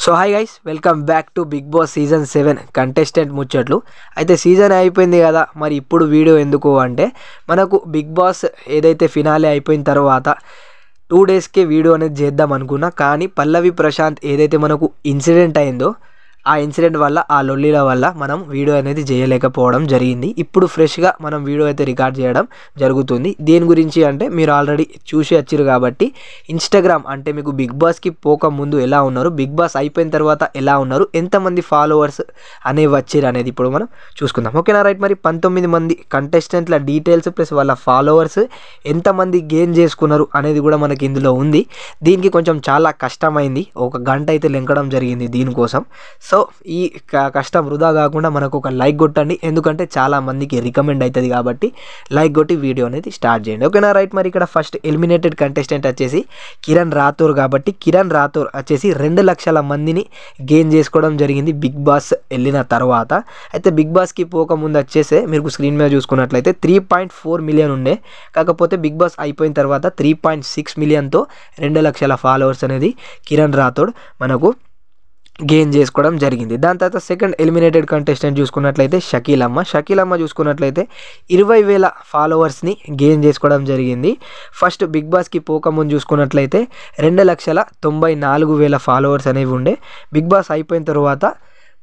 So hi guys, welcome back to Bigg Boss season 7 contestant ముచ్చట్లు. అయితే season అయిపోయింది కదా, మరి ఇప్పుడు వీడియో ఎందుకు అంటే మనకు బిగ్ బాస్ ఏదైతే ఫినాలే అయిపోయిన తర్వాత 2 డేస్కే వీడియో అనేది చేద్దాం అనుకున్నా. కానీ పల్లవి ప్రశాంత్ ఏదైతే మనకు ఇన్సిడెంట్ అయిందో ఆ ఇన్సిడెంట్ వల్ల, ఆ లొల్లీల వల్ల మనం వీడియో అనేది చేయలేకపోవడం జరిగింది. ఇప్పుడు ఫ్రెష్గా మనం వీడియో అయితే రికార్డ్ చేయడం జరుగుతుంది. దేని గురించి అంటే మీరు ఆల్రెడీ చూసి వచ్చారు కాబట్టి ఇన్స్టాగ్రామ్ అంటే మీకు బిగ్ బాస్కి పోక ముందు ఎలా ఉన్నారు, బిగ్ బాస్ అయిపోయిన తర్వాత ఎలా ఉన్నారు, ఎంతమంది ఫాలోవర్స్ అనేవి వచ్చారు అనేది ఇప్పుడు మనం చూసుకుందాం. ఓకేనా, రైట్. మరి 19 మంది కంటెస్టెంట్ల డీటెయిల్స్ ప్లస్ వాళ్ళ ఫాలోవర్స్ ఎంతమంది గెయిన్ చేసుకున్నారు అనేది కూడా మనకి ఇందులో ఉంది. దీనికి కొంచెం చాలా కష్టమైంది, 1 గంట అయితే లెంకడం జరిగింది దీనికోసం. సో ఈ కష్టం వృధా కాకుండా మనకు ఒక లైక్ కొట్టండి, ఎందుకంటే చాలా మందికి రికమెండ్ అవుతుంది కాబట్టి లైక్ కొట్టి వీడియో అనేది స్టార్ట్ చేయండి. ఓకేనా, రైట్. మరి ఇక్కడ ఫస్ట్ ఎలిమినేటెడ్ కంటెస్టెంట్ వచ్చేసి కిరణ్ రాథోర్ కాబట్టి కిరణ్ రాథోర్ వచ్చేసి 2 లక్షల మందిని గెయిన్ చేసుకోవడం జరిగింది బిగ్ బాస్ వెళ్ళిన తర్వాత. అయితే బిగ్ బాస్కి పోకముందు వచ్చేసి మీరు స్క్రీన్ మీద చూసుకున్నట్లయితే 3.4 మిలియన్ ఉండే, కాకపోతే బిగ్ బాస్ అయిపోయిన తర్వాత 3.6 మిలియన్తో 2 లక్షల ఫాలోవర్స్ అనేది కిరణ్ రాథోడ్ మనకు గెయిన్ చేసుకోవడం జరిగింది. దాని తర్వాత సెకండ్ ఎలిమినేటెడ్ కంటెస్టెంట్ చూసుకున్నట్లయితే షకీలమ్మ చూసుకున్నట్లయితే 20,000 ఫాలోవర్స్ని గెయిన్ చేసుకోవడం జరిగింది. ఫస్ట్ బిగ్ బాస్కి పోకముందు చూసుకున్నట్లయితే 2,94,000 ఫాలోవర్స్ అనేవి ఉండే. బిగ్ బాస్ అయిపోయిన తర్వాత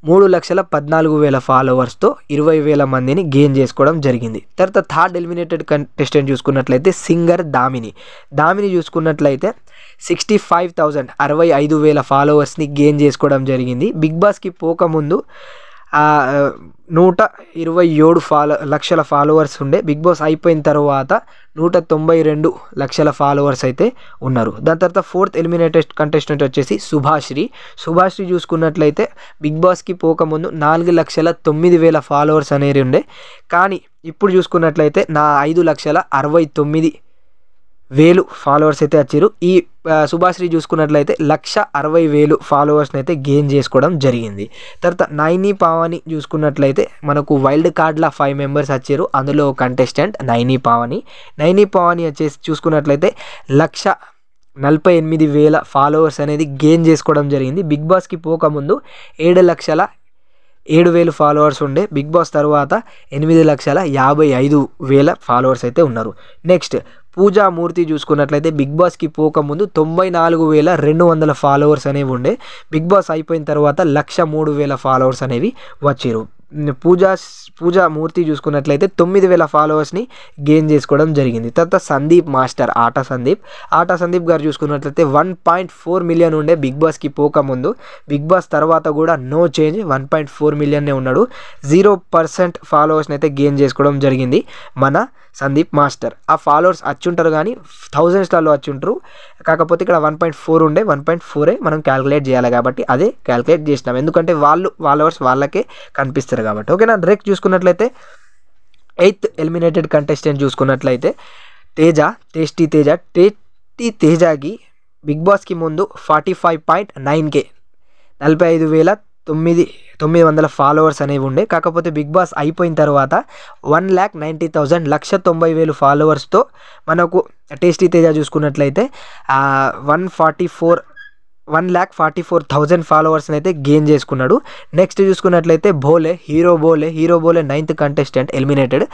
3,14,000 ఫాలోవర్స్తో 20,000 మందిని గెయిన్ చేసుకోవడం జరిగింది. తర్వాత థర్డ్ ఎలిమినేటెడ్ కంటెస్టెంట్ చూసుకున్నట్లయితే సింగర్ దామిని చూసుకున్నట్లయితే 65,000 ఫాలోవర్స్ని గెయిన్ చేసుకోవడం జరిగింది. బిగ్ బాస్కి పోకముందు 127 లక్షల ఫాలోవర్స్ ఉండే. బిగ్ బాస్ అయిపోయిన తర్వాత 192 లక్షల ఫాలోవర్స్ అయితే ఉన్నారు. దాని తర్వాత ఫోర్త్ ఎలిమినేటెడ్ కంటెస్టెంట్ వచ్చేసి సుభాశ్రీ చూసుకున్నట్లయితే బిగ్ బాస్కి పోకముందు 4,09,000 ఫాలోవర్స్ అనేది ఉండే. కానీ ఇప్పుడు చూసుకున్నట్లయితే 5,69,000 ఫాలోవర్స్ అయితే వచ్చారు. ఈ సుభాశ్రీ చూసుకున్నట్లయితే 1,60,000 ఫాలోవర్స్ని అయితే గెయిన్ చేసుకోవడం జరిగింది. తర్వాత నైని పావని చూసుకున్నట్లయితే మనకు వైల్డ్ కార్డ్ల 5 మెంబర్స్ వచ్చారు. అందులో కంటెస్టెంట్ నైని పావని వచ్చేసి చూసుకున్నట్లయితే 1,48,000 ఫాలోవర్స్ అనేది గెయిన్ చేసుకోవడం జరిగింది. బిగ్ బాస్కి పోకముందు 7,07,000 ఫాలోవర్స్ ఉండే. బిగ్ బాస్ తర్వాత 8,55,000 ఫాలోవర్స్ అయితే ఉన్నారు. నెక్స్ట్ పూజా మూర్తి చూసుకున్నట్లయితే బిగ్ బాస్కి పోకముందు 94,200 ఫాలోవర్స్ అనేవి ఉండే. బిగ్ బాస్ అయిపోయిన తర్వాత 1,03,000 ఫాలోవర్స్ అనేవి వచ్చారు. పూజా మూర్తి చూసుకున్నట్లయితే 9,000 ఫాలోవర్స్ని గెయిన్ చేసుకోవడం జరిగింది. తర్వాత సందీప్ మాస్టర్ ఆట సందీప్ గారు చూసుకున్నట్లయితే 1.4 మిలియన్ ఉండే బిగ్ బాస్కి పోకముందు. బిగ్ బాస్ తర్వాత కూడా నో చేంజ్, 1.4 మిలియన్నే ఉన్నాడు. 0% ఫాలోవర్స్ని అయితే గెయిన్ చేసుకోవడం జరిగింది మన సందీప్ మాస్టర్. ఆ ఫాలోవర్స్ వచ్చుంటారు కానీ థౌజండ్స్లలో వచ్చుంటారు, కాకపోతే ఇక్కడ 1.4 ఉండే, 1.4 మనం క్యాలిక్యులేట్ చేయాలి కాబట్టి అదే క్యాలిక్యులేట్ చేసినాం, ఎందుకంటే ఫాలోవర్స్ వాళ్ళకే కనిపిస్తారు కాబట్టి. ఓకేనా, డైరెక్ట్ చూసుకున్నట్లయితే 8th ఎలిమినేటెడ్ కంటెస్టెంట్ చూసుకున్నట్లయితే టేస్టీ తేజాకి బిగ్ బాస్కి ముందు 45.9K 45,900 ఫాలోవర్స్ అనేవి ఉండే. కాకపోతే బిగ్ బాస్ అయిపోయిన తర్వాత 1,90,000 1,90,000 ఫాలోవర్స్తో మనకు టేస్టీ తేజ చూసుకున్నట్లయితే 1,44,000 ఫాలోవర్స్ని అయితే గెయిన్ చేసుకున్నాడు. నెక్స్ట్ చూసుకున్నట్లయితే హీరో బోలే 9th కంటెస్టెంట్ ఎలిమినేటెడ్.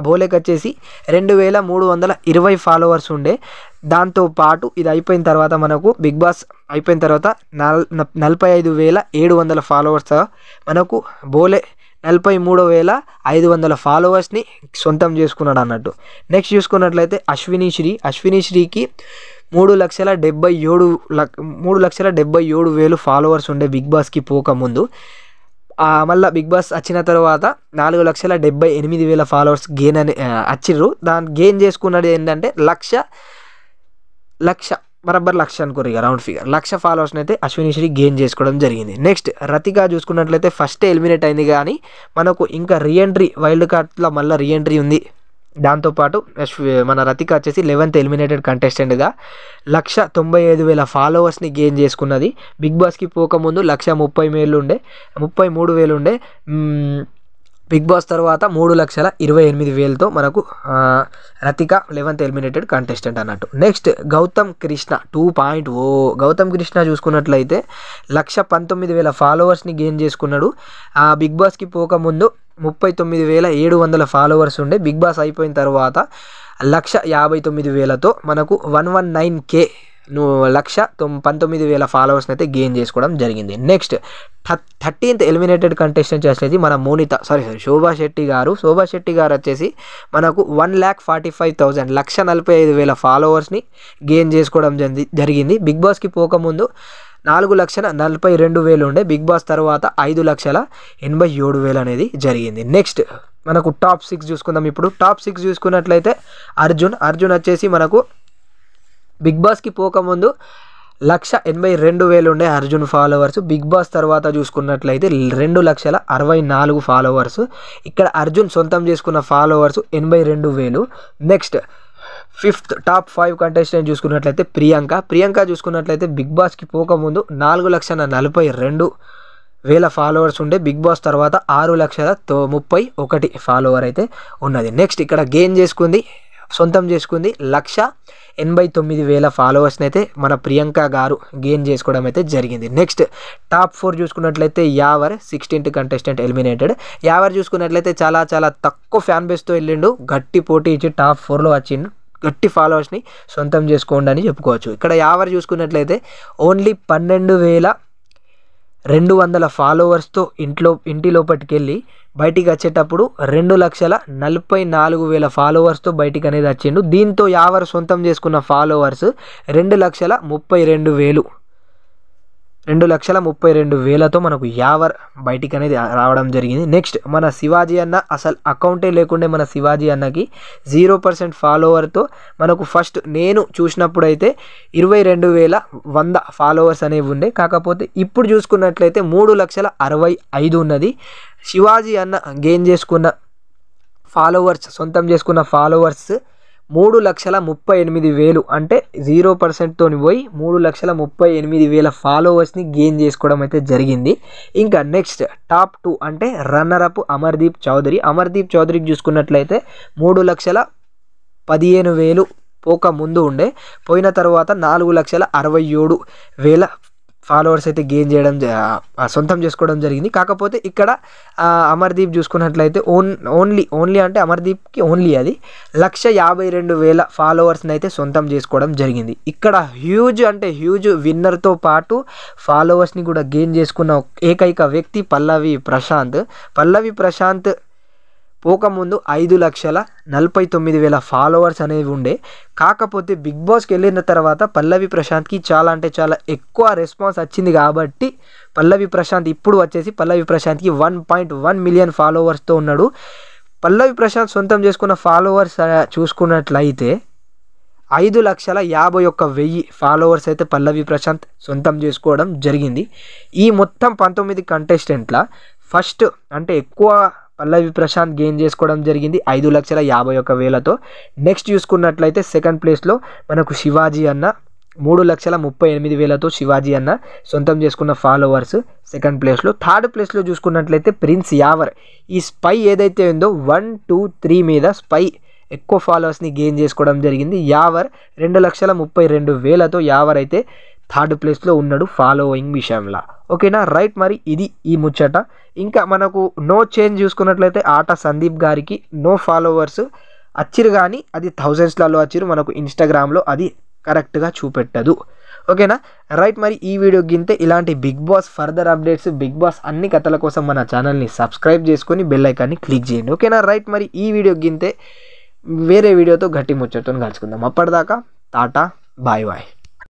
బోలేకి వచ్చేసి 2,320 ఫాలోవర్స్ ఉండే. దాంతోపాటు ఇది అయిపోయిన తర్వాత మనకు బిగ్ బాస్ అయిపోయిన తర్వాత 45,700 ఫాలోవర్స్ మనకు బోలే 43,500 ఫాలోవర్స్ని సొంతం చేసుకున్నాడు అన్నట్టు. నెక్స్ట్ చూసుకున్నట్లయితే అశ్విని శ్రీకి 3,77,000 ఫాలోవర్స్ ఉండే బిగ్ బాస్కి పోకముందు. మళ్ళీ బిగ్ బాస్ వచ్చిన తర్వాత 4,78,000 ఫాలోవర్స్ గెయిన్ అని వచ్చిర్రు. దాన్ని గెయిన్ చేసుకున్నది ఏంటంటే లక్ష అనుకోరు, ఇక రౌండ్ ఫిగర్ 1,00,000 ఫాలోవర్స్ని అయితే అశ్విని శ్రీ గెయిన్ చేసుకోవడం జరిగింది. నెక్స్ట్ రతిక చూసుకున్నట్లయితే ఫస్ట్ ఎలిమినేట్ అయింది, కానీ మనకు ఇంకా రీఎంట్రీ వైల్డ్ కార్డ్లో మళ్ళీ రీఎంట్రీ ఉంది. దాంతోపాటు మన రతిక వచ్చేసి 11th ఎలిమినేటెడ్ కంటెస్టెంట్గా 1,95,000 ఫాలోవర్స్ని గెయిన్ చేసుకున్నది. బిగ్ బాస్కి పోకముందు 1,33,000 ఉండే. బిగ్ బాస్ తర్వాత 3,28,000తో మనకు రతిక 11th ఎలిమినేటెడ్ కంటెస్టెంట్ అన్నట్టు. నెక్స్ట్ గౌతమ్ కృష్ణ 2.0. గౌతమ్ కృష్ణ చూసుకున్నట్లయితే 119,000 ఫాలోవర్స్ని గెయిన్ చేసుకున్నాడు. బిగ్ బాస్కి పోకముందు 39,700 ఫాలోవర్స్ ఉండే. బిగ్ బాస్ అయిపోయిన తర్వాత 1,59,000తో మనకు 119K 1,19,000 ఫాలోవర్స్ని అయితే గెయిన్ చేసుకోవడం జరిగింది. నెక్స్ట్ 13th ఎలిమినేటెడ్ కంటెస్టెంట్ వచ్చేసి మన శోభా శెట్టి గారు. శోభా శెట్టి గారు వచ్చేసి మనకు 1,45,000 1,45,000 ఫాలోవర్స్ని గెయిన్ చేసుకోవడం జరిగింది. బిగ్ బాస్కి పోకముందు 4,42,000 ఉండే. బిగ్ బాస్ తర్వాత 5,87,000 అనేది జరిగింది. నెక్స్ట్ మనకు టాప్ 6 చూసుకుందాం. ఇప్పుడు టాప్ 6 చూసుకున్నట్లయితే అర్జున్ వచ్చేసి మనకు బిగ్ బాస్కి పోకముందు 1,82,000 ఉండే అర్జున్ ఫాలోవర్స్. బిగ్ బాస్ తర్వాత చూసుకున్నట్లయితే 2,64,000 ఫాలోవర్స్. ఇక్కడ అర్జున్ సొంతం చేసుకున్న ఫాలోవర్స్ 82,000. నెక్స్ట్ టాప్ 5 కంటెస్టెంట్ చూసుకున్నట్లయితే ప్రియాంక చూసుకున్నట్లయితే బిగ్ బాస్కి పోకముందు 4,42,000 ఫాలోవర్స్ ఉండే. బిగ్ బాస్ తర్వాత 6,31,000 ఫాలోవర్ అయితే ఉన్నది. నెక్స్ట్ ఇక్కడ సొంతం చేసుకుంది 1,89,000 ఫాలోవర్స్ని అయితే మన ప్రియాంక గారు గెయిన్ చేసుకోవడం అయితే జరిగింది. నెక్స్ట్ టాప్ 4 చూసుకున్నట్లయితే Yawar 16th contestant eliminated. Yawar చూసుకున్నట్లయితే చాలా చాలా తక్కువ ఫ్యాన్ బేస్తో వెళ్ళిండు. గట్టి పోటీ ఇచ్చి టాప్ 4లో వచ్చిండు. గట్టి ఫాలోవర్స్ని సొంతం చేసుకోండి అని చెప్పుకోవచ్చు. ఇక్కడ యావర్ చూసుకున్నట్లయితే ఓన్లీ 12,200 ఫాలోవర్స్తో ఇంటి లోపలికి వెళ్ళి బయటికి వచ్చేటప్పుడు 2,44,000 ఫాలోవర్స్తో బయటికి అనేది వచ్చిండు. దీంతో యావర్ సొంతం చేసుకున్న ఫాలోవర్స్ 2,32,000తో మనకు యావర్ బయటికి అనేది రావడం జరిగింది. నెక్స్ట్ మన శివాజీ అన్న అసలు అకౌంటే లేకుండే. మన శివాజీ అన్నకి 0% ఫాలోవర్తో మనకు ఫస్ట్ నేను చూసినప్పుడు అయితే 22,100 ఫాలోవర్స్ అనేవి ఉండే. కాకపోతే ఇప్పుడు చూసుకున్నట్లయితే 3,65,000 ఉన్నది. శివాజీ అన్న గెయిన్ చేసుకున్న ఫాలోవర్స్ సొంతం చేసుకున్న ఫాలోవర్స్ 3,38,000 అంటే 0%తో పోయి 3,38,000 ఫాలోవర్స్ని గెయిన్ చేసుకోవడం అయితే జరిగింది. ఇంకా నెక్స్ట్ టాప్ 2 అంటే రన్నర్ అప్ అమర్దీప్ చౌదరికి చూసుకున్నట్లయితే 3,15,000 పోక ముందు ఉండే. పోయిన తర్వాత 4,67,000 ఫాలోవర్స్ అయితే గెయిన్ చేయడం సొంతం చేసుకోవడం జరిగింది. కాకపోతే ఇక్కడ అమర్దీప్ చూసుకున్నట్లయితే ఓన్లీ అంటే అమర్దీప్కి ఓన్లీ అది 1,52,000 ఫాలోవర్స్ని అయితే సొంతం చేసుకోవడం జరిగింది. ఇక్కడ హ్యూజ్ విన్నర్తో పాటు ఫాలోవర్స్ని కూడా గెయిన్ చేసుకున్న ఏకైక వ్యక్తి పల్లవి ప్రశాంత్ పోకముందు 5,49,000 ఫాలోవర్స్ అనేవి ఉండే. కాకపోతే బిగ్ బాస్కి వెళ్ళిన తర్వాత పల్లవి ప్రశాంత్కి చాలా అంటే చాలా ఎక్కువ రెస్పాన్స్ వచ్చింది. కాబట్టి పల్లవి ప్రశాంత్కి 1.1 మిలియన్ ఫాలోవర్స్తో ఉన్నాడు. పల్లవి ప్రశాంత్ సొంతం చేసుకున్న ఫాలోవర్స్ చూసుకున్నట్లయితే 5,51,000 ఫాలోవర్స్ అయితే పల్లవి ప్రశాంత్ సొంతం చేసుకోవడం జరిగింది. ఈ మొత్తం 19 కంటెస్టెంట్ల ఫస్ట్ అంటే ఎక్కువ పల్లవి ప్రశాంత్ గెయిన్ చేసుకోవడం జరిగింది 5,51,000తో. నెక్స్ట్ చూసుకున్నట్లయితే సెకండ్ ప్లేస్లో మనకు శివాజీ అన్న 3,38,000తో శివాజీ అన్న సొంతం చేసుకున్న ఫాలోవర్స్ సెకండ్ ప్లేస్లో. థర్డ్ ప్లేస్లో చూసుకున్నట్లయితే ప్రిన్స్ యావర్. ఈ స్పై ఏదైతే ఉందో 1, 2, 3 మీద స్పై ఎక్కువ ఫాలోవర్స్ని గెయిన్ చేసుకోవడం జరిగింది. యావర్ 2,32,000తో యావర్ అయితే థర్డ్ ప్లేస్లో ఉన్నాడు ఫాలోయింగ్ విషయంలో. ఓకేనా, రైట్. మరి ఇది ఈ ముచ్చట. ఇంకా మనకు నో చేంజ్ చూసుకున్నట్లయితే ఆట సందీప్ గారికి నో ఫాలోవర్స్ వచ్చిరు, కానీ అది థౌజండ్స్లలో వచ్చిరు. మనకు ఇన్స్టాగ్రామ్లో అది కరెక్ట్గా చూపెట్టదు. ఓకేనా, రైట్. మరి ఈ వీడియో గింతే. ఇలాంటి బిగ్ బాస్ ఫర్దర్ అప్డేట్స్, బిగ్ బాస్ అన్ని కథల కోసం మన ఛానల్ని సబ్స్క్రైబ్ చేసుకొని బెల్ ఐకాన్ని క్లిక్ చేయండి. ఓకేనా, రైట్. మరి ఈ వీడియో గింతే. వేరే వీడియోతో గట్టి ముచ్చటతో కలుసుకుందాం. అప్పటిదాకా టాటా, బాయ్ బాయ్.